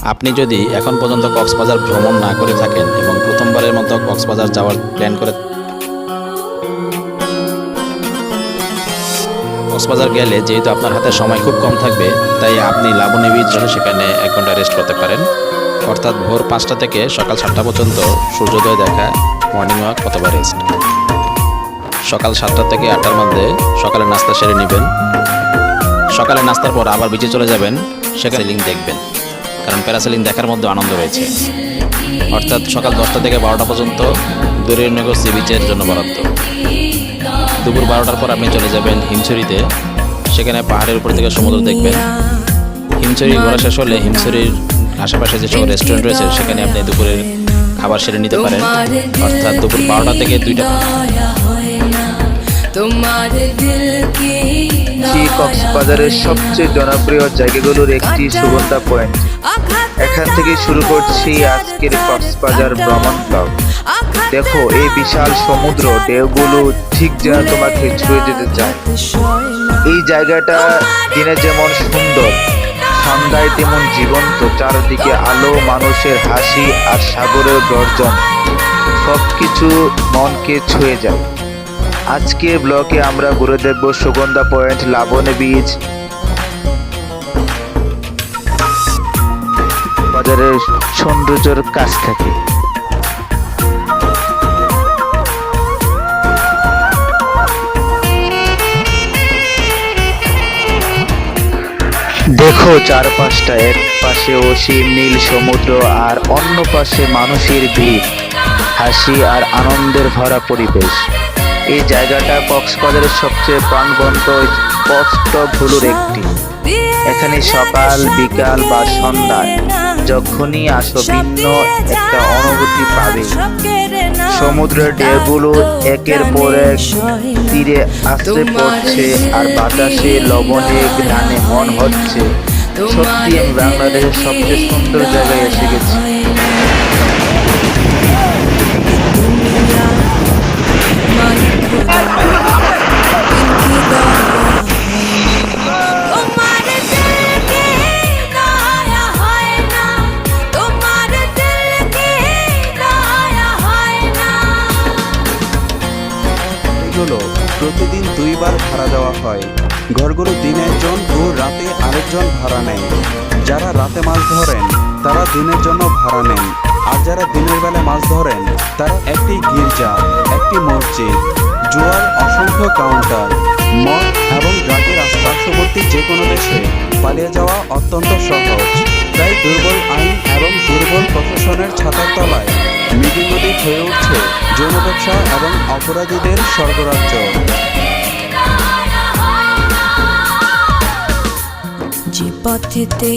আপনি যদি এখন পর্যন্ত কক্সবাজার ভ্রমণ না করে থাকেন এবং প্রথমবারের মতো কক্সবাজার যাওয়ার প্ল্যান করে কক্সবাজার গেলে যেহেতু আপনার হাতে সময় খুব কম থাকবে, তাই আপনি লাবণী বিচ সেখানে 1 ঘন্টা রেস্ট করতে পারেন। অর্থাৎ ভোর 5টা থেকে সকাল 7টা পর্যন্ত সূর্যোদয় দেখা, মর্নিং ওয়াক অথবা রেস্ট। সকাল 7টা থেকে 8টার মধ্যে সকালের নাস্তা সেরে নেবেন। সকালে নাস্তার পর আবার বিচে চলে যাবেন, সেখানে সিলিং দেখবেন, কারণ প্যারাসেলিং দেখার মধ্যে আনন্দ রয়েছে। অর্থাৎ সকাল 10টা থেকে 12টা পর্যন্ত দরিয়ানগর সি বিচের জন্য বরাদ্দ। দুপুর 12টার পর আপনি চলে যাবেন হিমছড়িতে, সেখানে পাহাড়ের উপর থেকে সমুদ্র দেখবেন। হিমছড়ি ঘোরা শেষ হলে হিমছড়ির আশেপাশে যে সব রেস্টুরেন্ট রয়েছে সেখানে আপনি দুপুরের খাবার সেরে নিতে পারেন। অর্থাৎ দুপুর 12টা থেকে 2টা। কক্সবাজারের সবচেয়ে জনপ্রিয় জায়গাগুলোর একটি সুগন্ধা পয়েন্ট। এখান থেকে শুরু করছি আজকের কক্সবাজার ভ্রমণ ব্লগ। দেখো এই বিশাল সমুদ্র, ঢেউগুলো ঠিক যেন তোমাকে ছুঁয়ে যেতে চায়। এই জায়গাটা দিনে যেমন সুন্দর, সন্ধ্যায় তেমন জীবন্ত। চারদিকে আলো, মানুষের হাসি আর সাগরের গর্জন, সবকিছু মনকে ছুঁয়ে যায়। আজকের ব্লগে আমরা ঘুরে দেখব সুগন্ধা পয়েন্ট, লাবণী বিচ, বাজারের সৌন্দর্যের কাছ থেকে। দেখো চারপাশটা, এক পাশে অসীম নীল সমুদ্র আর অন্য পাশে মানুষের ভিড়, হাসি আর আনন্দের ভরা পরিবেশ। এই জায়গাটা কক্সবাজারের সবচেয়ে প্রাণবন্ত স্পটগুলোর একটি। এখানে সকাল, বিকাল বা সন্ধ্যায় যখনই আসো ভিন্ন একটা অনুভূতি পাবে। সমুদ্রের ঢেউগুলো একের পর এক তীরে আছড়ে পড়ছে আর বাতাসে লবণে ঘ্রাণে মন হচ্ছে সত্যি আমি বাংলাদেশের সবচেয়ে সুন্দর জায়গায় এসে গেছি। প্রতিদিন 2 বার ভাড়া দেওয়া হয়। ঘরগুলো দিনে একজন ও রাতে আরেকজন ভাড়া নেয়। যারা রাতে মাছ ধরেন তারা দিনের জন্য ভাড়া নেন, আর যারা দিনের বেলা মাছ ধরেন তারা একটি গির্জা, একটি মসজিদ, জুয়ার অসংখ্য কাউন্টার, মদ এবং ড্রাগের পার্শ্ববর্তী যে কোনো দেশে পালিয়ে যাওয়া অত্যন্ত সহজ। তাই দুর্বল আইন এবং দুর্বল প্রশাসনের ছাতার তলায় মৃগী নদী হয়ে উঠছে যৌন ব্যবসা এবং অপরাধীদের স্বর্গরাজ্য। যে পথেতে